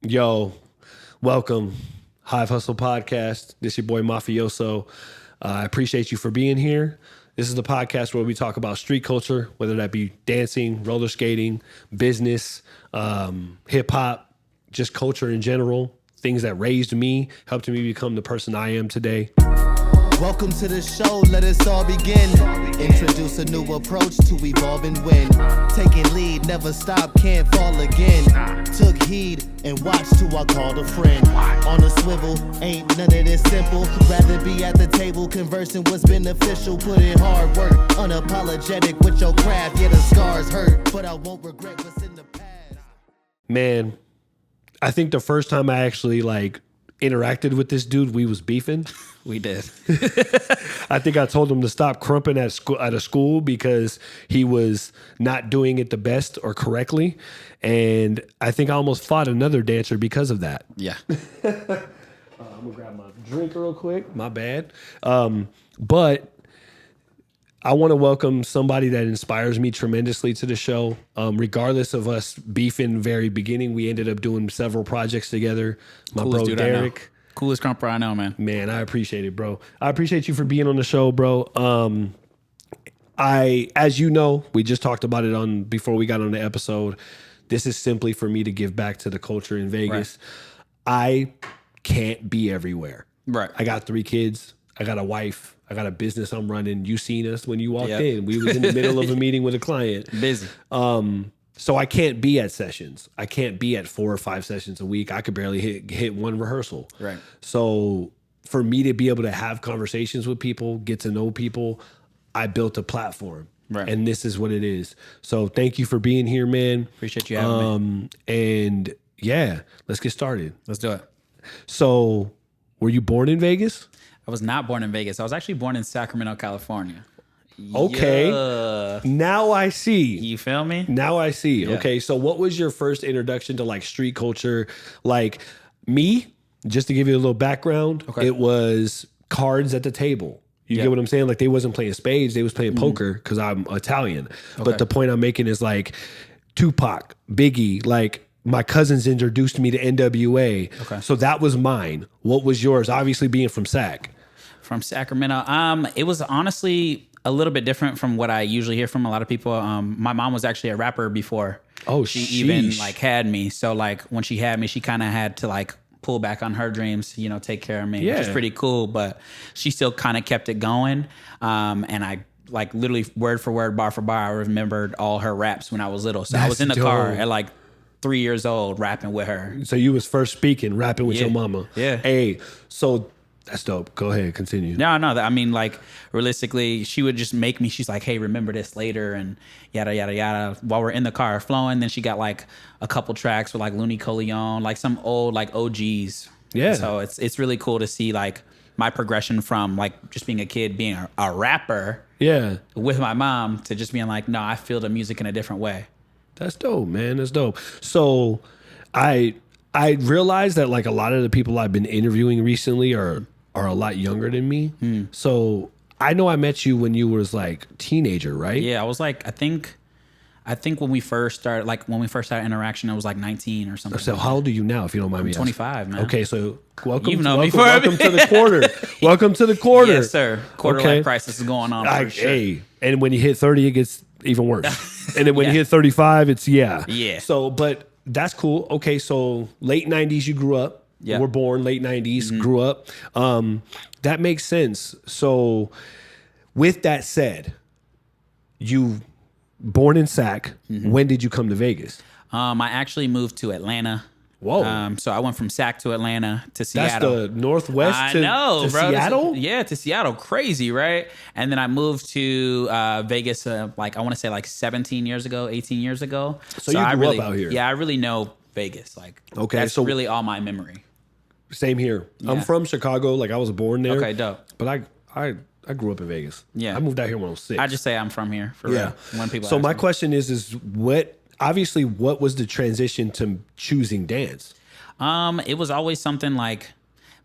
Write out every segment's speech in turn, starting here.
Yo, welcome, Hive Hustle Podcast. This your boy Mafioso. I appreciate you for being here. This is the podcast where we talk about street culture, whether that be dancing, roller skating, business, hip hop, just culture in general, things that raised me, helped me become the person I am today. Welcome to the show, let us all begin. Introduce a new approach to evolve and win. Taking lead, never stop, can't fall again. Took heed and watched who I called a friend. On a swivel, ain't none of this simple. Rather be at the table, conversing what's beneficial. Put in hard work, unapologetic with your craft. Yeah, the scars hurt, but I won't regret what's in the past. Man, I think the first time I actually interacted with this dude, we was beefing. We did. I think I told him to stop crumping at a school because he was not doing it the best or correctly. And I think I almost fought another dancer because of that. Yeah. I'm going to grab my drink real quick. My bad. But I want to welcome somebody that inspires me tremendously to the show. Regardless of us beefing very beginning, we ended up doing several projects together. My Coolest bro, dude Derrick. Coolest crumper I know, man. Man, I appreciate it, bro. I appreciate you for being on the show, bro. As you know, we just talked about it before we got on the episode. This is simply for me to give back to the culture in Vegas. Right. I can't be everywhere. Right. I got 3 kids. I got a wife. I got a business I'm running. You seen us when you walked in. We was in the middle of a meeting with a client. Busy. So I can't be at sessions. I can't be at 4 or 5 sessions a week. I could barely hit one rehearsal. Right. So for me to be able to have conversations with people, get to know people, I built a platform. Right. And this is what it is. So thank you for being here, man. Appreciate you having me. And yeah, let's get started. Let's do it. So were you born in Vegas? I was not born in Vegas. I was actually born in Sacramento, California. Okay. Yeah. Now I see. You feel me? Now I see. Yeah. Okay. So what was your first introduction to street culture? Like me, just to give you a little background, It was cards at the table. You get what I'm saying? They wasn't playing spades. They was playing poker because I'm Italian. But the point I'm making is Tupac, Biggie, my cousins introduced me to NWA. Okay. So that was mine. What was yours? Obviously being from Sac. From Sacramento. It was honestly a little bit different from what I usually hear from a lot of people. My mom was actually a rapper before she even had me. So when she had me, she kind of had to pull back on her dreams, take care of me, which is pretty cool. But she still kind of kept it going. And I literally word for word, bar for bar, I remembered all her raps when I was little. So I was in the car at 3 years old rapping with her. So you was first speaking, rapping with your mama. Yeah. Hey, so that's dope. Go ahead, continue. No. I mean, realistically, she would just make me. She's like, "Hey, remember this later," and yada yada yada. While we're in the car flowing, then she got a couple tracks with Looney Coleon, some old OGs. Yeah. So it's really cool to see my progression from just being a kid, being a rapper. Yeah. With my mom to just being no, I feel the music in a different way. That's dope, man. That's dope. So, I realized that a lot of the people I've been interviewing recently are a lot younger than me. So I know I met you when you was teenager, right? Yeah, I was I think when we first started interaction, I was 19 or something. So how old are you now, if you don't mind me asking? 25, man. Okay, so welcome to the quarter. Welcome to the quarter. Yes, sir. Quarter life crisis is going on for sure. Hey, and when you hit 30, it gets even worse. And then when you hit 35, it's yeah. So, but that's cool. Okay, so late 90s, you grew up. Yeah. We're born late 90s, grew up. That makes sense. So with that said, you born in Sac. When did you come to Vegas? I actually moved to Atlanta. Whoa. So I went from Sac to Atlanta to Seattle. That's the Northwest to bro. Seattle? To Seattle. Crazy, right? And then I moved to Vegas, I want to say 17 years ago, 18 years ago. So you grew up out here. Yeah, I really know Vegas. Okay, that's really all my memory. Same here. Yeah. I'm from Chicago. I was born there. Okay, dope. But I grew up in Vegas. Yeah. I moved out here when I was 6. I just say I'm from here for real. When people so ask my me. question is what was the transition to choosing dance? It was always something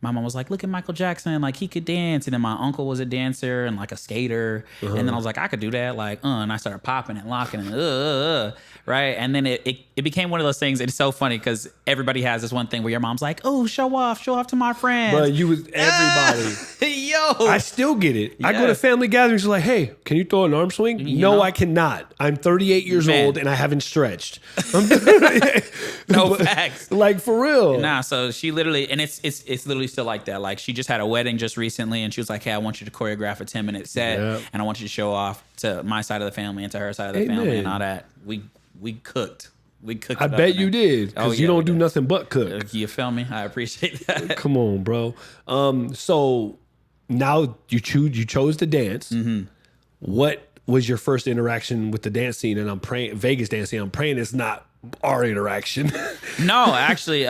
my mom was like, look at Michael Jackson, like he could dance. And then my uncle was a dancer and like a skater. And then I was like, I could do that. Like, and I started popping and locking and right. And then it became one of those things. It's so funny because everybody has this one thing where your mom's like, oh, show off to my friends. Bro, you was everybody. Yo. I still get it. Yeah. I go to family gatherings like, hey, can you throw an arm swing? No, I cannot. I'm 38 years old and I haven't stretched. No facts. Like for real. Nah, so she literally, and it's literally still like that. Like she just had a wedding just recently and she was like, hey, I want you to choreograph a 10-minute set and I want you to show off to my side of the family and to her side of the family and all that. We cooked. I bet you did, because you don't do nothing but cook. You feel me? I appreciate that. Come on, bro. So now you chose to dance. Mm-hmm. What was your first interaction with the dance scene? And I'm praying Vegas dance scene. I'm praying it's not our interaction. No, actually.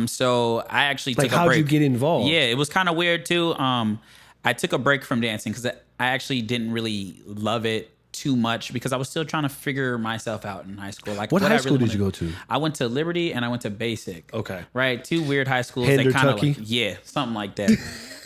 So I actually took a break. How'd you get involved? Yeah, it was kind of weird too. I took a break from dancing because I actually didn't really love it too much because I was still trying to figure myself out in high school. Like, what high school did you go to? I went to Liberty and I went to Basic. Okay. Right? Two weird high schools. Hinder, they kind of Tucky? something like that.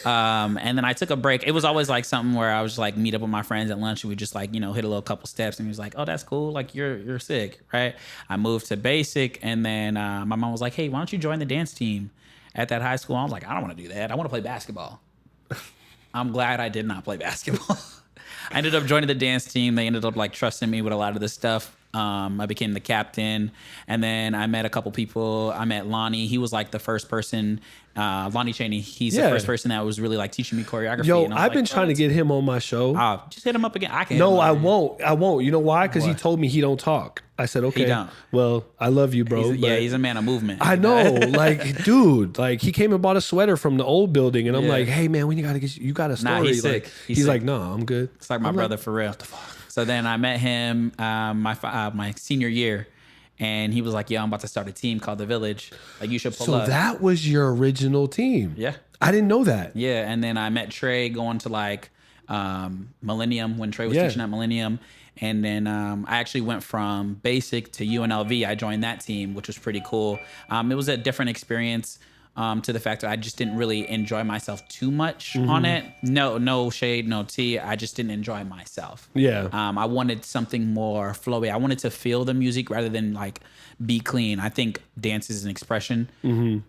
And then I took a break. It was always like something where I was just like meet up with my friends at lunch and we just like, hit a little couple steps and he was like, oh, that's cool. Like you're sick. Right. I moved to Basic and then my mom was like, hey, why don't you join the dance team at that high school? I was like, I don't want to do that. I want to play basketball. I'm glad I did not play basketball. I ended up joining the dance team. They ended up like trusting me with a lot of this stuff. I became the captain, and then I met a couple people. I met Lonnie. He was like the first person. Lonnie Chaney. He's the first person that was really like teaching me choreography. Yo, I've been trying to get him on my show. Just hit him up again. I can. No, I won't. You know why? Because he told me he don't talk. I said, okay. He don't. Well, I love you, bro. He's a man of movement. I know. Like, dude, like he came and bought a sweater from the old building, and I'm like, hey man, when you got a story. Nah, he's sick. He's like, no, I'm good. It's like my brother for real. What the fuck? So then I met him my senior year, and he was like, "Yo, I'm about to start a team called The Village. Like, you should pull up." So that was your original team? Yeah. I didn't know that. Yeah, and then I met Trey going to like Millennium when Trey was teaching at Millennium. And then I actually went from Basic to UNLV. I joined that team, which was pretty cool. It was a different experience. To the fact that I just didn't really enjoy myself too much on it. No shade, no tea. I just didn't enjoy myself. Yeah. I wanted something more flowy. I wanted to feel the music rather than like be clean. I think dance is an expression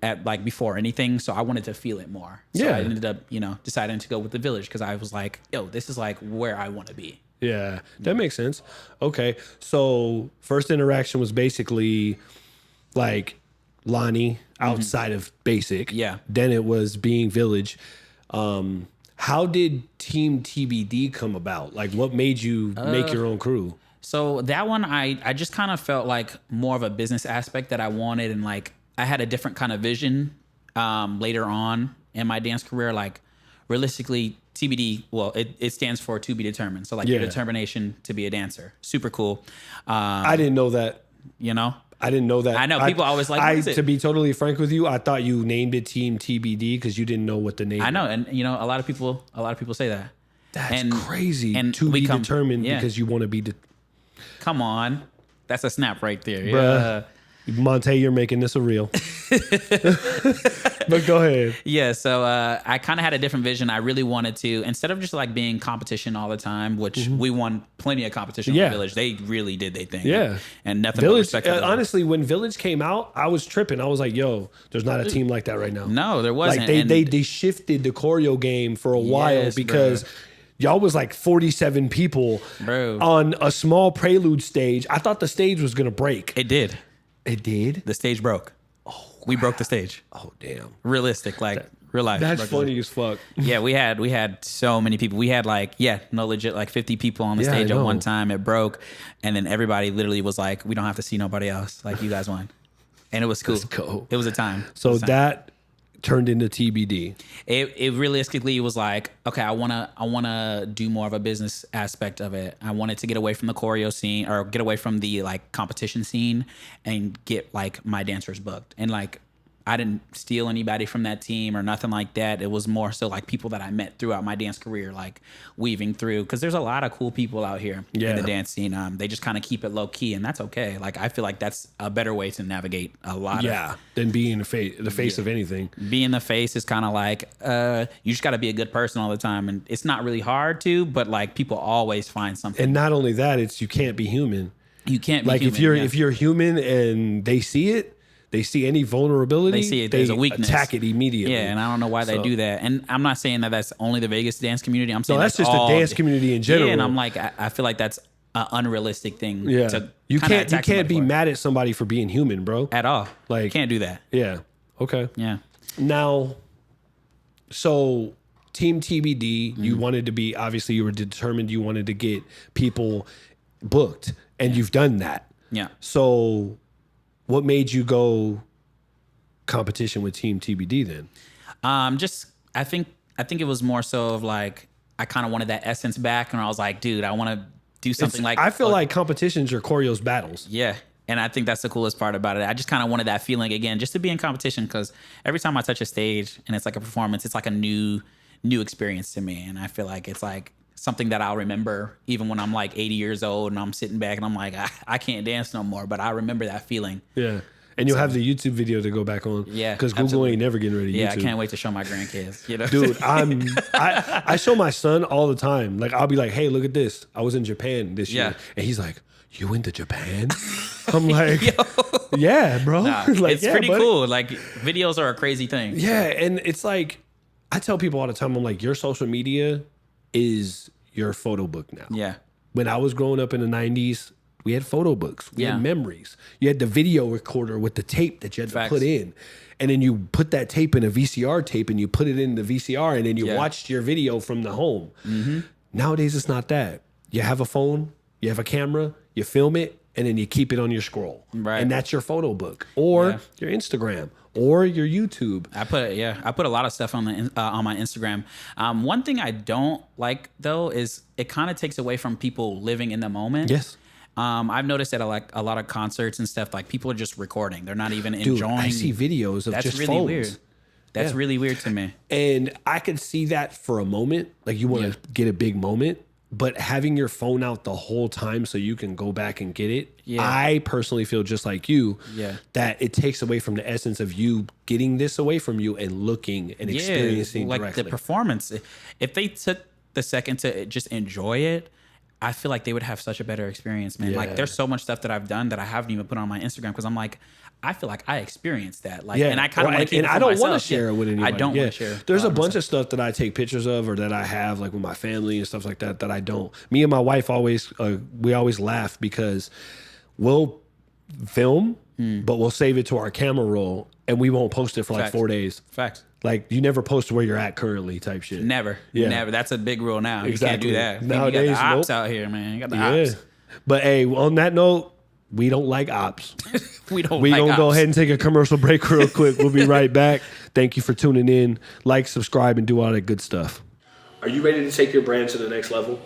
at like before anything. So I wanted to feel it more. So I ended up, deciding to go with The Village because I was like, yo, this is like where I want to be. Yeah, that makes sense. Okay. So first interaction was basically like Lonnie outside of Basic. Yeah. Then it was being Village. How did Team TBD come about? Like, what made you make your own crew? So that one, I just kind of felt like more of a business aspect that I wanted. And like, I had a different kind of vision later on in my dance career. Like, realistically, TBD, well, it stands for to be determined. So like your determination to be a dancer. Super cool. I didn't know that. I didn't know that. I know people always like. To be totally frank with you, I thought you named it Team TBD because you didn't know what the name. I know, and a lot of people say that. That's crazy. And to be determined because you want to be. Come on, that's a snap right there. Bruh. Monte, you're making this a reel. But go ahead. Yeah, so I kind of had a different vision. I really wanted to, instead of just like being competition all the time, which we won plenty of competition with Village. They really did their thing. Yeah. And nothing Village, but respect. honestly, when Village came out, I was tripping. I was like, yo, there's not a team like that right now. No, there wasn't. Like they shifted the choreo game for a while because y'all was like 47 people on a small prelude stage. I thought the stage was going to break. It did. It did? The stage broke. Oh, we broke the stage. Oh, damn. Realistic, like real life. That's funny as fuck. Yeah, we had so many people. We had like, legit like 50 people on the stage at one time. It broke. And then everybody literally was like, we don't have to see nobody else. Like, you guys won. And it was cool. Let's go. It was a time. So that turned into TBD. It realistically was like, okay, I wanna do more of a business aspect of it. I wanted to get away from the choreo scene or get away from the like competition scene and get like my dancers booked. And like I didn't steal anybody from that team or nothing like that. It was more so like people that I met throughout my dance career, like weaving through, because there's a lot of cool people out here in the dance scene. They just kind of keep it low key, and that's okay. Like I feel like that's a better way to navigate a lot. Than being the face of anything. Being the face is kind of like you just got to be a good person all the time, and it's not really hard to, but like people always find something. And not only that, it's you can't be human. You can't be like human, if you're human and they see it. They see any vulnerability, they see it as a weakness, attack it immediately. Yeah, and I don't know why they do that. And I'm not saying that that's only the Vegas dance community. I'm saying that's just the dance community in general. Yeah, and I'm like, I feel like that's an unrealistic thing. Yeah, to you can't be mad at somebody for being human, bro. At all. Like, you can't do that. Yeah. Okay. Yeah. Now, so Team TBD, you wanted to be, obviously you were determined you wanted to get people booked, and you've done that. Yeah. So what made you go competition with Team TBD then? I think it was more so of like I kind of wanted that essence back, and I was like, dude, I want to do something like. I feel like competitions are choreo's battles. Yeah, and I think that's the coolest part about it. I just kind of wanted that feeling again, just to be in competition, because every time I touch a stage and it's like a performance, it's like a new experience to me, and I feel like it's like something that I'll remember even when I'm like 80 years old and I'm sitting back and I'm like, I can't dance no more, but I remember that feeling. Yeah. And you'll have the YouTube video to go back on. Yeah. Because Google ain't never getting rid of YouTube. Yeah, I can't wait to show my grandkids. You know? Dude, I show my son all the time. Like, I'll be like, hey, look at this. I was in Japan this year. And he's like, you went to Japan? I'm like, yeah, bro. Nah, like, it's pretty cool. Like, videos are a crazy thing. Yeah. And it's like, I tell people all the time, I'm like, your social media is your photo book now. Yeah. When I was growing up in the 90s, we had photo books. We had memories. You had the video recorder with the tape that you had to put in. And then you put that tape in a VCR tape and you put it in the VCR and then you watched your video from the home. Mm-hmm. Nowadays, it's not that. You have a phone, you have a camera, you film it, and then you keep it on your scroll. Right. And that's your photo book. Or your Instagram. Or your YouTube. I put a lot of stuff on my Instagram. One thing I don't like though is it kind of takes away from people living in the moment. Yes. I've noticed that like a lot of concerts and stuff, like people are just recording. They're not even enjoying. I see videos of just really phones. Weird. That's really weird to me. And I could see that for a moment. Like you want to get a big moment. But having your phone out the whole time so you can go back and get it, I personally feel just like you, that it takes away from the essence of you getting this away from you and looking and experiencing like directly. The performance. If they took the second to just enjoy it, I feel like they would have such a better experience, man. Like there's so much stuff that I've done that I haven't even put on my Instagram because I'm like, I feel like I experienced that. Like, and I kind of want to keep it for I don't want to myself. share it with anybody. I don't want to share. There's a bunch of stuff that I take pictures of or that I have like with my family and stuff like that I don't. Me and my wife always, we always laugh because we'll film, but we'll save it to our camera roll and we won't post it for like 4 days. Facts. Like you never post where you're at currently type shit. Never. That's a big rule now. Exactly. You can't do that. Nowadays, you got the ops out here, man. You got the ops. But hey, on that note, we don't like ops. we don't go ahead and take a commercial break real quick. We'll be right back. Thank you for tuning in. Like, subscribe, and do all that good stuff. Are you ready to take your brand to the next level?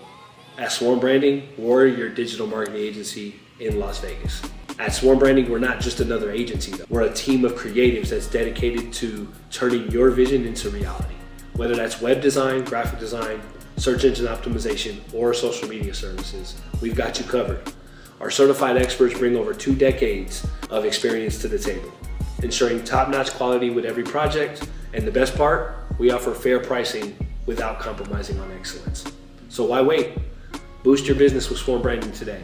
At Swarm Branding, we're your digital marketing agency in Las Vegas. At Swarm Branding, we're not just another agency, though. We're a team of creatives that's dedicated to turning your vision into reality. Whether that's web design, graphic design, search engine optimization, or social media services, we've got you covered. Our certified experts bring over 2 decades of experience to the table, ensuring top-notch quality with every project. And the best part, we offer fair pricing without compromising on excellence. So why wait? Boost your business with Swarm Branding today.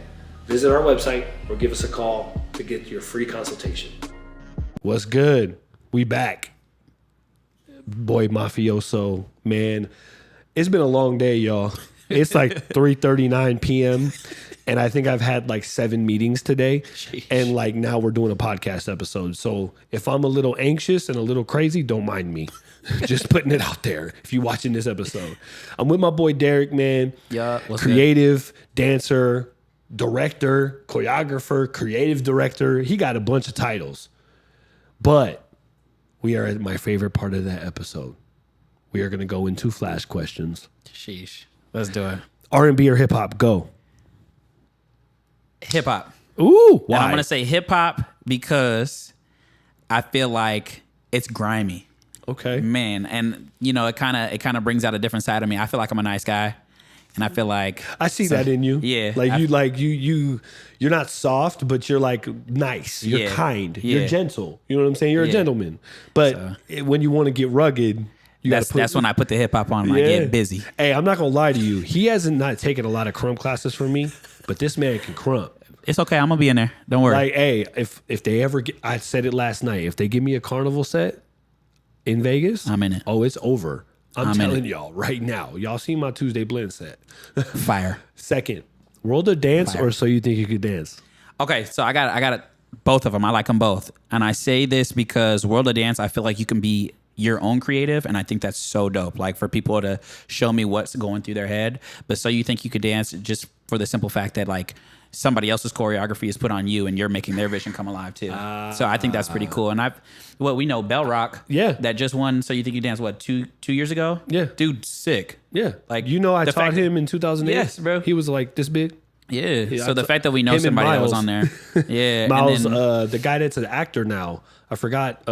Visit our website or give us a call to get your free consultation. What's good? We back. Boy, Mafioso, man. It's been a long day, y'all. It's like 3:39 p.m. And I think I've had like 7 meetings today. Sheesh. And like now we're doing a podcast episode. So if I'm a little anxious and a little crazy, don't mind me. Just putting it out there if you're watching this episode. I'm with my boy Derrick, man. Yeah. Creative, dancer, director, choreographer, creative director. He got a bunch of titles. But we are at my favorite part of that episode. We are going to go into flash questions. Sheesh. Let's do it. R&B or hip hop? Go. Hip hop. Ooh, why? And I'm going to say hip hop because I feel like it's grimy. Okay. Man, and it kind of brings out a different side of me. I feel like I'm a nice guy, and I feel like I see that in you. Yeah. You're not soft, but you're like nice. You're kind. You're gentle. You know what I'm saying? You're a gentleman. But when you want to get rugged, that's when I put the hip hop on and I get busy. Hey, I'm not gonna lie to you. He hasn't not taken a lot of crump classes from me, but this man can crump. It's okay. I'm gonna be in there. Don't worry. Like, hey, if they ever get, I said it last night. If they give me a carnival set in Vegas, I'm in it. Oh, it's over. I'm telling y'all right now. Y'all see my Tuesday blend set. Fire. Second, World of Dance or So You Think You Could Dance? Okay, so I got both of them. I like them both, and I say this because World of Dance, I feel like you can be your own creative, and I think that's so dope. Like for people to show me what's going through their head. But So You Think You Could Dance, just for the simple fact that like somebody else's choreography is put on you and you're making their vision come alive too. So I think that's pretty cool. And we know Bell Rock, that just won So You Think You Dance, what, two years ago? Yeah. Dude, sick. Yeah. Like, I taught him in 2008. Yes, bro. He was like this big. Yeah. So the fact that we know somebody that was on there. Yeah. Miles, the guy that's an actor now, I forgot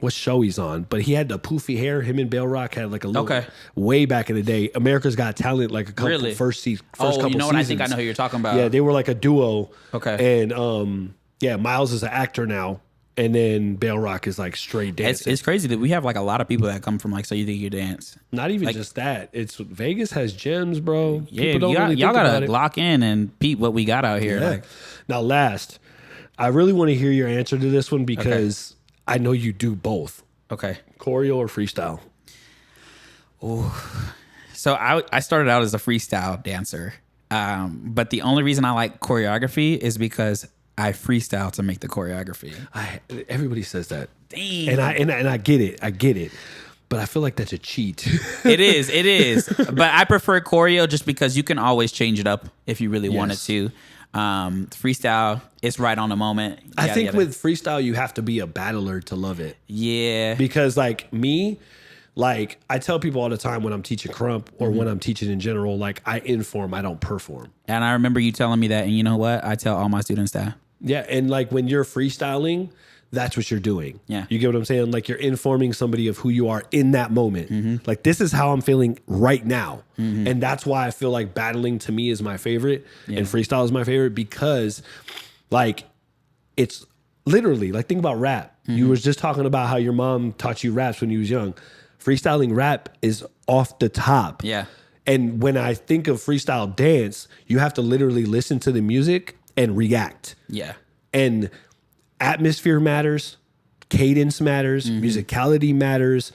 what show he's on, but he had the poofy hair. Him and Bell Rock had like a little way back in the day. America's Got Talent, like a couple first couple you know what? seasons. I think I know who you're talking about. Yeah, they were like a duo. Okay. And Miles is an actor now, and then Bell Rock is like straight dancing. It's crazy that we have like a lot of people that come from like So You Think You Dance. Not even just that. It's Vegas has gems, bro. Yeah, People don't y'all gotta lock in and peep what we got out here. Yeah. Like, now, last, I really want to hear your answer to this one because I know you do both. Okay. Choreo or freestyle? Oh, so I started out as a freestyle dancer, but the only reason I like choreography is because I freestyle to make the choreography. Everybody says that. Damn. And I get it. But I feel like that's a cheat. It is. But I prefer choreo just because you can always change it up if you really wanted to. Freestyle, it's right on the moment. I think with freestyle, you have to be a battler to love it. Yeah. Because like me, like I tell people all the time when I'm teaching crump or when I'm teaching in general, like I inform, I don't perform. And I remember you telling me that, and you know what? I tell all my students that. Yeah. And like when you're freestyling, that's what you're doing. Yeah. You get what I'm saying? Like you're informing somebody of who you are in that moment. Like this is how I'm feeling right now. And that's why I feel like battling to me is my favorite and freestyle is my favorite because like it's literally like think about rap. You was just talking about how your mom taught you raps when you was young. Freestyling rap is off the top. Yeah. And when I think of freestyle dance, you have to literally listen to the music and react. Yeah. And atmosphere matters, cadence matters, musicality matters,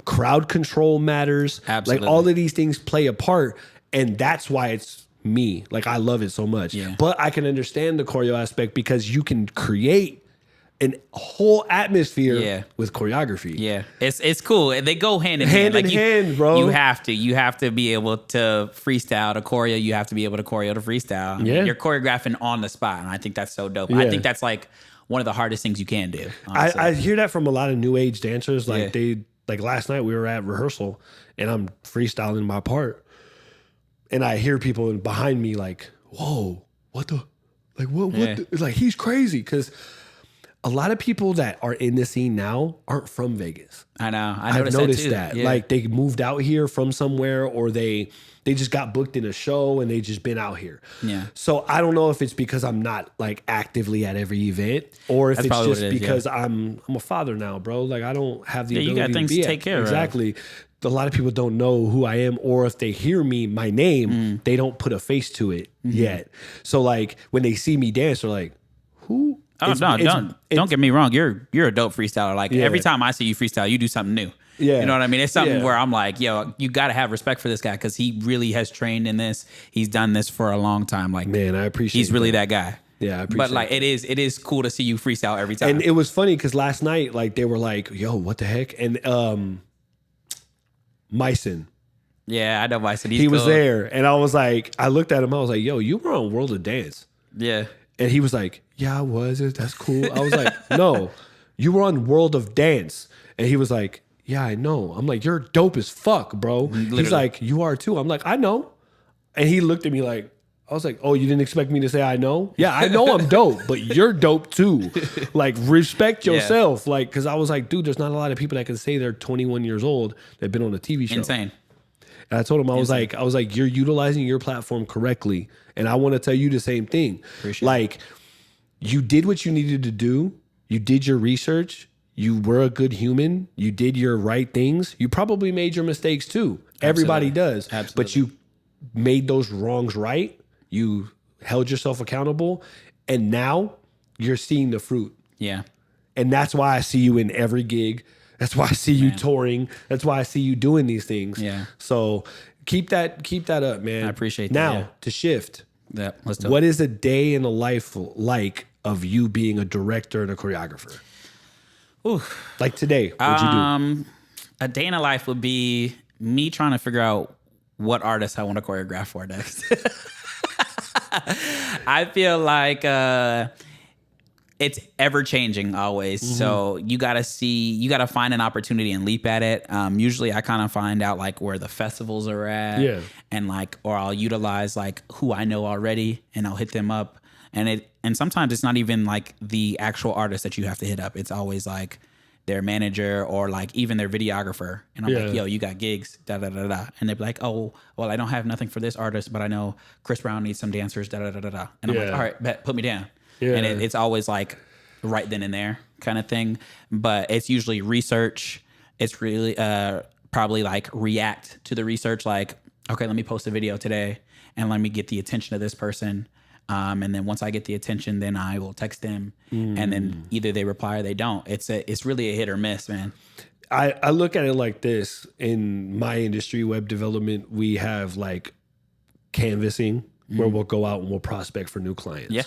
crowd control matters. Absolutely. Like all of these things play a part, and that's why it's me. Like I love it so much. Yeah. But I can understand the choreo aspect because you can create an whole atmosphere with choreography. Yeah, it's cool. They go hand in hand. Like hand, bro. You have to be able to freestyle to choreo. You have to be able to choreo to freestyle. Yeah. You're choreographing on the spot, and I think that's so dope. Yeah. I think that's like one of the hardest things you can do. I hear that from a lot of new age dancers. Like like last night we were at rehearsal and I'm freestyling my part, and I hear people behind me like, "Whoa, what the, like what the, like he's crazy," because a lot of people that are in the scene now aren't from Vegas. I know. I've noticed that. Yeah. Like they moved out here from somewhere, or they just got booked in a show and they just been out here. Yeah. So I don't know if it's because I'm not like actively at every event, or if it's just because I'm a father now, bro. Like I don't have the ability you got things to take care of. Exactly. A lot of people don't know who I am, or if they hear me, my name, they don't put a face to it yet. So like when they see me dance, they're like, "Who?" Oh, don't get me wrong. You're a dope freestyler. Like every time I see you freestyle, you do something new. Yeah. You know what I mean? It's something where I'm like, yo, you got to have respect for this guy because he really has trained in this. He's done this for a long time. Like, man, I appreciate he's really that guy. Yeah, I appreciate But like it is cool to see you freestyle every time. And it was funny because last night, like they were like, yo, what the heck? And Myson. Yeah, I know Myson. He was there. And I was like, I looked at him, I was like, yo, you were on World of Dance. Yeah. And he was like, yeah, I was. That's cool. I was like, no, you were on World of Dance. And he was like, yeah, I know. I'm like, you're dope as fuck, bro. Literally. He's like, you are too. I'm like, I know. And he looked at me like, I was like, oh, you didn't expect me to say I know? Yeah, I know I'm dope, but you're dope too. Like, respect yourself. Like, because I was like, dude, there's not a lot of people that can say they're 21 years old that've been on a TV show. Insane. And I told him, I was like, you're utilizing your platform correctly. And I want to tell you the same thing. Like, you did what you needed to do. You did your research. You were a good human. You did your right things. You probably made your mistakes too. Absolutely. Everybody does. Absolutely. But you made those wrongs right. You held yourself accountable. And now you're seeing the fruit. Yeah. And that's why I see you in every gig. That's why I see you touring. That's why I see you doing these things. Yeah. So keep that up, man. I appreciate that. Now, to shift. Yeah, let's do it. What is a day in the life like of you being a director and a choreographer? Ooh. Like today, what'd you do? A day in a life would be me trying to figure out what artist I want to choreograph for next. I feel like it's ever changing always. Mm-hmm. So you got to find an opportunity and leap at it. Usually I kind of find out like where the festivals are at and like, or I'll utilize like who I know already and I'll hit them up. And sometimes it's not even like the actual artist that you have to hit up. It's always like their manager or like even their videographer. And I'm like, yo, you got gigs, da da da da. And they'd be like, oh, well, I don't have nothing for this artist, but I know Chris Brown needs some dancers, da da da da da. And I'm like, all right, bet, put me down. Yeah. And it's always like right then and there kind of thing. But it's usually research. It's really probably like react to the research. Like, okay, let me post a video today and let me get the attention of this person. And then once I get the attention, then I will text them, and then either they reply or they don't. It's really a hit or miss, man. I look at it like this. In my industry, web development, we have like canvassing where we'll go out and we'll prospect for new clients. Yeah.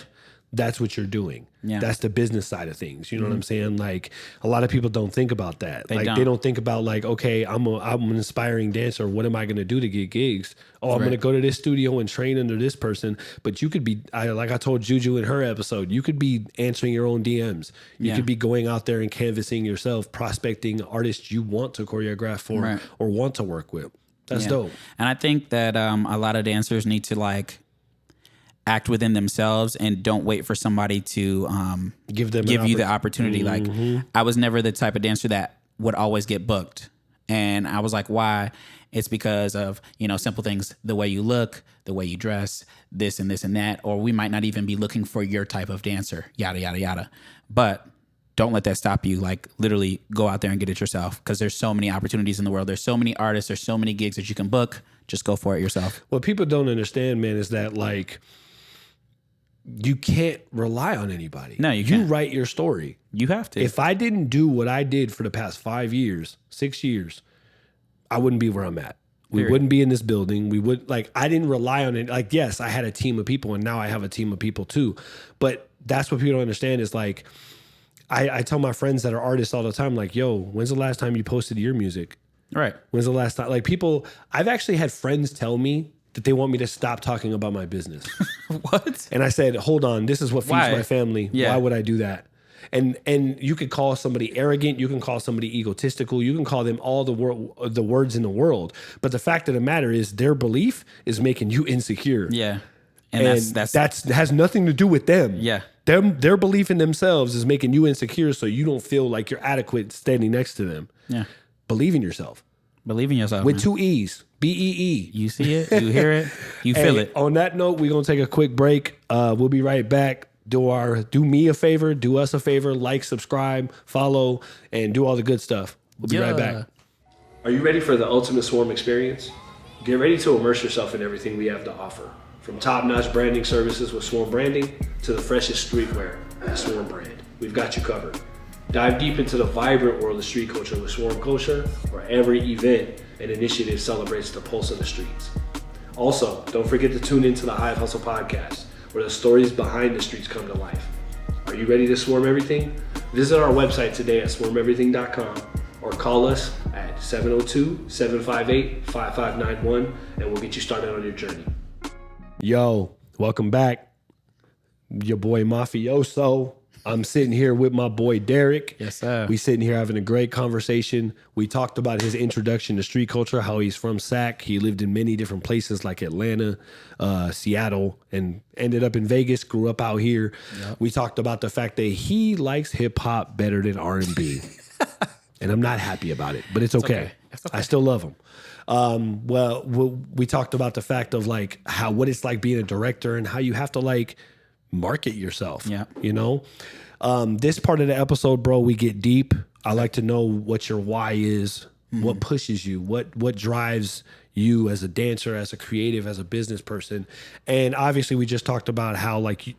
That's what you're doing. Yeah. That's the business side of things. You know what I'm saying? Like a lot of people don't think about that. They don't think about like, okay, I'm an inspiring dancer. What am I going to do to get gigs? Oh, I'm going to go to this studio and train under this person. But you could be, like I told Juju in her episode, you could be answering your own DMs. You could be going out there and canvassing yourself, prospecting artists you want to choreograph for or want to work with. That's dope. And I think that a lot of dancers need to like act within themselves and don't wait for somebody to give you the opportunity. Like I was never the type of dancer that would always get booked. And I was like, why? It's because of, simple things, the way you look, the way you dress, this and this and that, or we might not even be looking for your type of dancer, yada, yada, yada. But don't let that stop you. Like literally go out there and get it yourself because there's so many opportunities in the world. There's so many artists. There's so many gigs that you can book. Just go for it yourself. What people don't understand, man, is that like, you can't rely on anybody. No, you can't. You write your story. You have to. If I didn't do what I did for the past 5 years, 6 years, I wouldn't be where I'm at. We wouldn't be in this building. We would I didn't rely on it. Like, yes, I had a team of people and now I have a team of people too. But that's what people don't understand is like, I tell my friends that are artists all the time, like, yo, when's the last time you posted your music? Right. When's the last time? Like I've actually had friends tell me that they want me to stop talking about my business. What? And I said, hold on, this is what feeds my family. Yeah. Why would I do that? And you could call somebody arrogant, you can call somebody egotistical, you can call them all the words in the world. But the fact of the matter is their belief is making you insecure. Yeah. And that has nothing to do with them. Yeah. Their belief in themselves is making you insecure so you don't feel like you're adequate standing next to them. Yeah. Believe in yourself. Believe in yourself. With 2 E's. BEE. You see it, you hear it, you feel it. On that note, we're gonna take a quick break. We'll be right back. Do me a favor, do us a favor, like, subscribe, follow, and do all the good stuff. We'll be right back. Are you ready for the ultimate Swarm experience? Get ready to immerse yourself in everything we have to offer. From top-notch branding services with Swarm Branding to the freshest streetwear at Swarm Brand. We've got you covered. Dive deep into the vibrant world of street culture with Swarm Culture, where every event and initiative celebrates the pulse of the streets. Also, don't forget to tune into the Hive Hustle Podcast, where the stories behind the streets come to life. Are you ready to swarm everything? Visit our website today at swarmeverything.com or call us at 702-758-5591 and we'll get you started on your journey. Yo, welcome back. Your boy Mafioso. I'm sitting here with my boy Derrick. Yes, sir. We sitting here having a great conversation. We talked about his introduction to street culture, how he's from Sac. He lived in many different places like Atlanta, Seattle, and ended up in Vegas, grew up out here. Yep. We talked about the fact that he likes hip hop better than R&B. And I'm not happy about it, but it's okay. It's okay. I still love him. Well, we talked about the fact of like what it's like being a director and how you have to like market yourself. Yeah. You know, this part of the episode, bro, we get deep. I like to know what your why is, what pushes you, what drives you as a dancer, as a creative, as a business person. And obviously we just talked about how like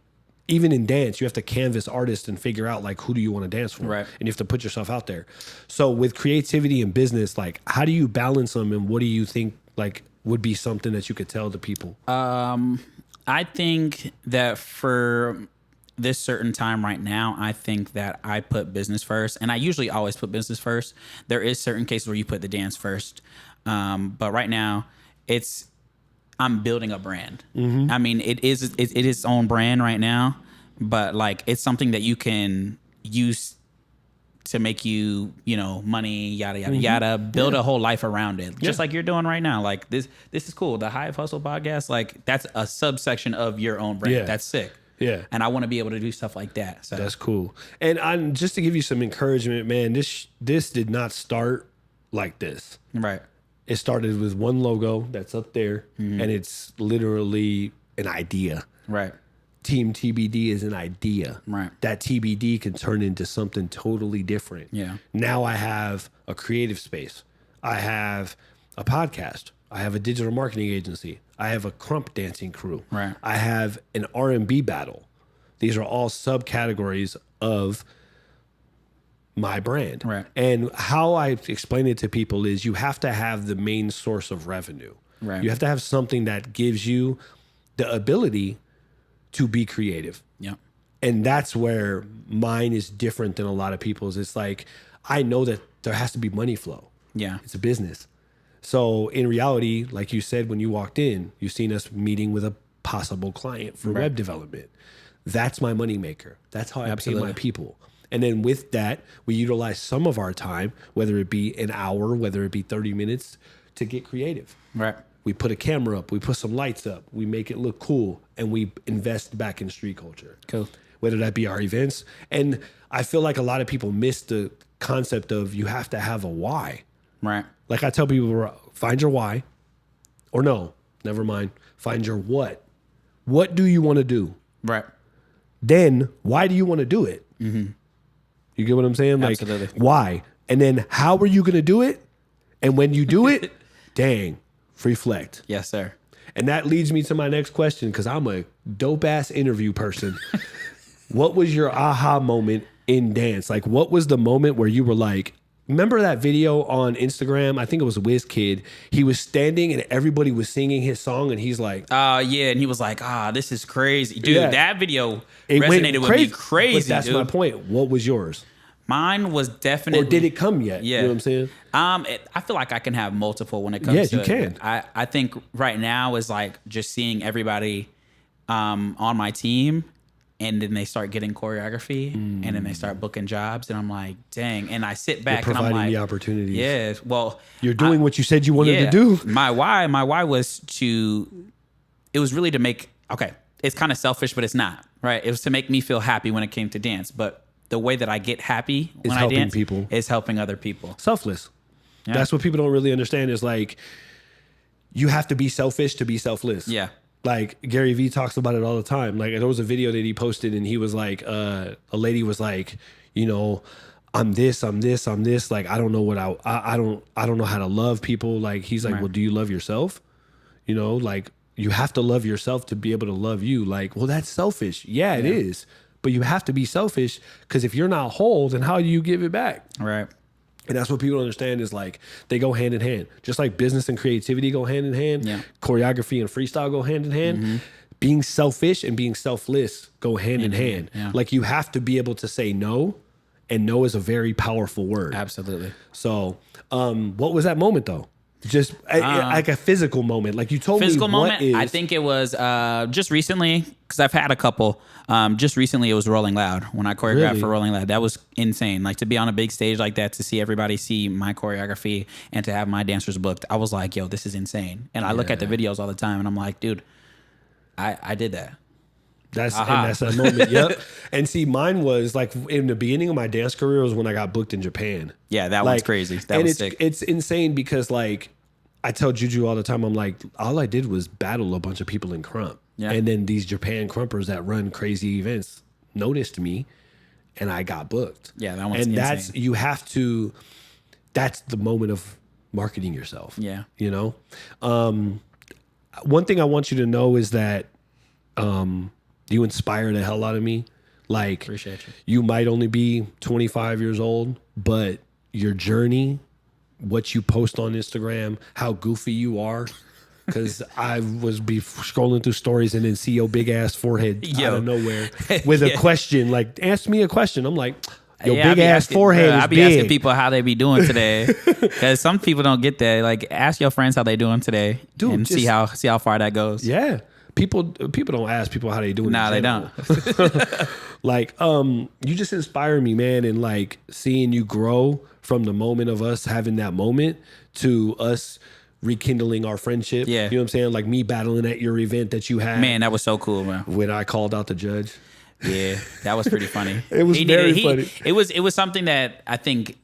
even in dance, you have to canvas artists and figure out like who do you want to dance for, right? And you have to put yourself out there. So with creativity and business, like how do you balance them, and what do you think like would be something that you could tell the people? I think that for this certain time right now, I think that I put business first, and I usually always put business first. There is certain cases where you put the dance first, but right now I'm building a brand. Mm-hmm. I mean, it is its own brand right now, but like it's something that you can use to make you know, money, yada yada yada. Build a whole life around it, just like you're doing right now. Like this is cool. The Hive Hustle Podcast, like that's a subsection of your own brand. Yeah. That's sick. Yeah, and I want to be able to do stuff like that. So that's cool. And just to give you some encouragement, man, this did not start like this. Right. It started with one logo that's up there, and it's literally an idea. Right. Team TBD is an idea. Right. That TBD can turn into something totally different. Yeah. Now I have a creative space. I have a podcast. I have a digital marketing agency. I have a crump dancing crew. Right. I have an R&B battle. These are all subcategories of my brand. Right. And how I explain it to people is you have to have the main source of revenue. Right. You have to have something that gives you the ability to be creative. Yeah. And that's where mine is different than a lot of people's. It's like, I know that there has to be money flow. Yeah. It's a business. So in reality, like you said, when you walked in, you've seen us meeting with a possible client for web development. That's my moneymaker. That's how I pay my people. And then with that, we utilize some of our time, whether it be an hour, whether it be 30 minutes, to get creative. Right. We put a camera up, we put some lights up, we make it look cool, and we invest back in street culture. Cool. Whether that be our events. And I feel like a lot of people miss the concept of you have to have a why. Right. Like I tell people, find your why. Or no, never mind. Find your what. What do you want to do? Right. Then, why do you want to do it? Mm-hmm. You get what I'm saying? Like, absolutely. Why? And then how are you going to do it? And when you do it, dang, reflect. Yes, sir. And that leads me to my next question, because I'm a dope-ass interview person. What was your aha moment in dance? Like, what was the moment where you were like, remember that video on Instagram? I think it was WizKid. He was standing and everybody was singing his song, and he's like, yeah. And he was like, this is crazy. Dude, that video resonated with me crazy. But that's my point. What was yours? Mine was definitely... Or did it come yet? Yeah. You know what I'm saying? I feel like I can have multiple when it comes to... Yeah, you can. I think right now is like just seeing everybody on my team, and then they start getting choreography, and then they start booking jobs, and I'm like, dang. And I sit back and I'm like... Providing the opportunities. Yeah, well... You're doing what you said you wanted to do. My why was to... It was really to make... Okay, it's kind of selfish, but it's not, right? It was to make me feel happy when it came to dance, but the way that I get happy when I dance is helping other people. Selfless. Yeah. That's what people don't really understand, is like, you have to be selfish to be selfless. Yeah. Like Gary Vee talks about it all the time. Like there was a video that he posted, and he was like, a lady was like, you know, I'm this. Like, I don't know what I don't know how to love people. Like, he's like, well, do you love yourself? You know, like you have to love yourself to be able to love you. Like, well, that's selfish. Yeah, it is. But you have to be selfish, because if you're not whole, then how do you give it back? Right. And that's what people don't understand, is like they go hand in hand. Just like business and creativity go hand in hand. Yeah. Choreography and freestyle go hand in hand. Mm-hmm. Being selfish and being selfless go hand in hand. Yeah. Like you have to be able to say no, and no is a very powerful word. Absolutely. So what was that moment though? Just like a physical moment. Like you told me physical moment. What is. I think it was just recently, because I've had a couple. Just recently, it was Rolling Loud when I choreographed for Rolling Loud. That was insane. Like to be on a big stage like that, to see everybody see my choreography and to have my dancers booked. I was like, yo, this is insane. And I look at the videos all the time, and I'm like, dude, I did that. And that's that moment. Yep. And see, mine was like in the beginning of my dance career was when I got booked in Japan. Yeah, that one's crazy. That was sick. It's insane because like I tell Juju all the time, I'm like, all I did was battle a bunch of people in krump. Yeah. And then these Japan krumpers that run crazy events noticed me and I got booked. Yeah, that one's insane. That's the moment of marketing yourself. Yeah. You know? One thing I want you to know is that you inspire the hell out of me. Like, appreciate you. You might only be 25 years old, but your journey, what you post on Instagram, how goofy you are. Because I was scrolling through stories and then see your big ass forehead out of nowhere with a question. Like, ask me a question. I'm like, your big ass forehead is I be big. Asking people how they be doing today. Because some people don't get that. Like, ask your friends how they doing today. Dude, and see how far that goes. Yeah. People don't ask people how they doing. Nah, they don't. Like, you just inspire me, man. And like seeing you grow from the moment of us having that moment to us rekindling our friendship. Yeah. You know what I'm saying? Like me battling at your event that you had. Man, that was so cool, man. When I called out the judge. Yeah, that was pretty funny. It was very funny. It was something that I think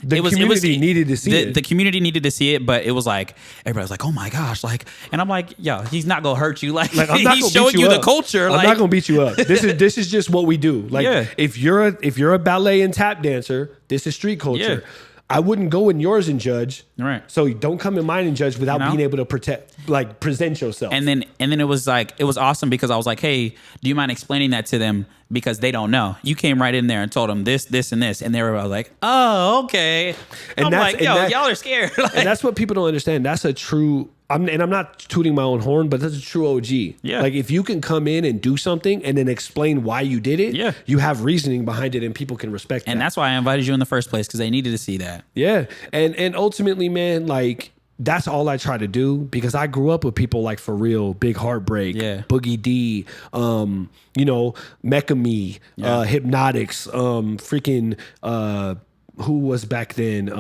the community needed to see it. The community needed to see it, but it was like everybody was like, "Oh my gosh!" Like, and I'm like, "Yo, he's not gonna hurt you. Like I'm not he's showing you the culture. I'm not gonna beat you up. This is just what we do. Like, yeah. if you're a ballet and tap dancer, this is street culture. Yeah. I wouldn't go in yours and judge. Right. So don't come in mine and judge without being able to present yourself. And then it was like, it was awesome because I was like, hey, do you mind explaining that to them? Because they don't know. You came right in there and told them this, this, and this. And they were like, oh, okay. And I'm like, yo, y'all are scared. Like, and that's what people don't understand. That's a true, I'm not tooting my own horn, but that's a true OG. Yeah. Like if you can come in and do something and then explain why you did it, you have reasoning behind it and people can respect that. And that's why I invited you in the first place, because they needed to see that. Yeah. And ultimately, man, like that's all I try to do because I grew up with people like For Real, Big Heartbreak, Boogie D, Mecca Me, Hypnotics, freaking who was back then?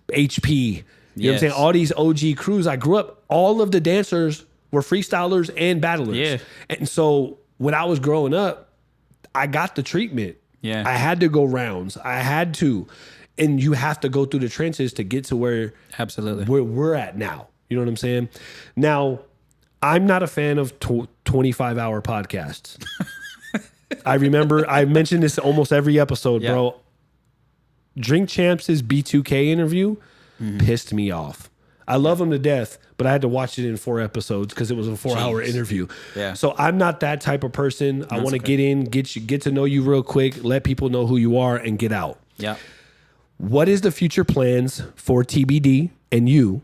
HP. You know what I'm saying? All these OG crews. I grew up, all of the dancers were freestylers and battlers. Yeah. And so when I was growing up, I got the treatment. Yeah. I had to go rounds. I had to. And you have to go through the trenches to get to where we're at now. You know what I'm saying? Now, I'm not a fan of 25-hour podcasts. I remember I mentioned this almost every episode, bro. Drink Champs' B2K interview pissed me off. I love him to death, but I had to watch it in 4 episodes because it was a 4-hour interview. Yeah. So I'm not that type of person. I want to get in, get to know you real quick, let people know who you are, and get out. Yeah. What is the future plans for TBD and you?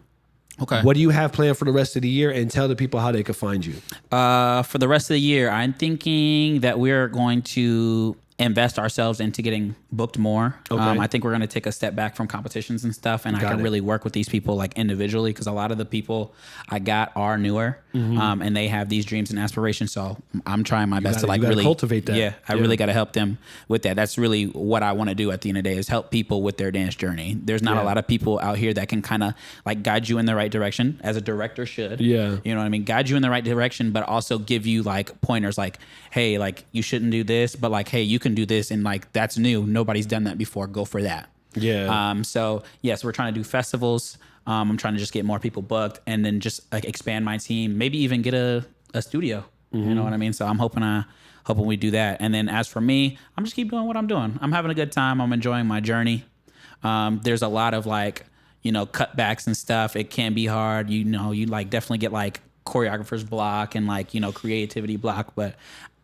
Okay. What do you have planned for the rest of the year? And tell the people how they can find you. For the rest of the year, I'm thinking that we're going to invest ourselves into getting booked more. Okay. I think we're going to take a step back from competitions and stuff, and I can really work with these people like individually, because a lot of the people I got are newer, and they have these dreams and aspirations. So I'm trying my best to like really cultivate that. Yeah, I really got to help them with that. That's really what I want to do at the end of the day, is help people with their dance journey. There's not a lot of people out here that can kind of like guide you in the right direction, as a director should. Yeah, you know what I mean? Guide you in the right direction, but also give you like pointers, like, hey, like you shouldn't do this, but like, hey, you can do this, and like that's new. Nobody's done that before. Go for that. Yeah. So yes, we're trying to do festivals. I'm trying to just get more people booked, and then just like expand my team. Maybe even get a studio. You know what I mean? So I'm hoping we do that. And then as for me, I'm just keep doing what I'm doing. I'm having a good time. I'm enjoying my journey. There's a lot of like, cutbacks and stuff. It can be hard. You like definitely get like choreographer's block and like, creativity block. But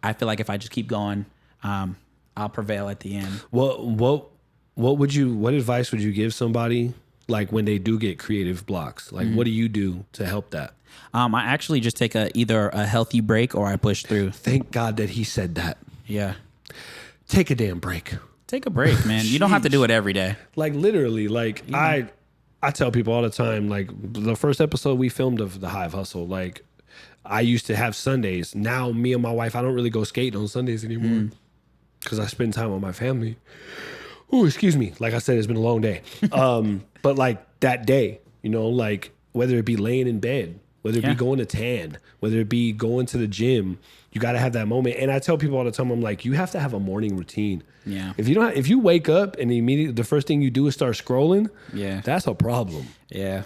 I feel like if I just keep going, I'll prevail at the end. What advice would you give somebody like when they do get creative blocks? Like, what do you do to help that? I actually just take either a healthy break or I push through. Thank God that he said that. Yeah. Take a damn break. Take a break, man. You don't have to do it every day. Like literally, like I tell people all the time, like the first episode we filmed of the Hive Hustle, like I used to have Sundays. Now me and my wife, I don't really go skating on Sundays anymore because I spend time with my family. Oh, excuse me. Like I said, it's been a long day. But like that day, you know, like whether it be laying in bed, whether it be going to tan, whether it be going to the gym, you got to have that moment. And I tell people all the time, I'm like, you have to have a morning routine. Yeah. If you wake up and immediately the first thing you do is start scrolling, that's a problem. Yeah.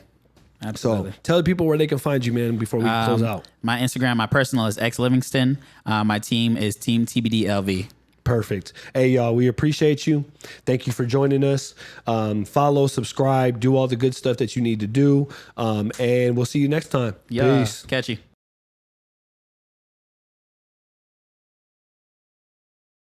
Absolutely. So tell the people where they can find you, man, before we close out. My Instagram, my personal is xlivingston. My team is Team TBDLV. Perfect. Hey, y'all, we appreciate you. Thank you for joining us. Follow, subscribe, do all the good stuff that you need to do. And we'll see you next time. Yeah. Peace. Catch you.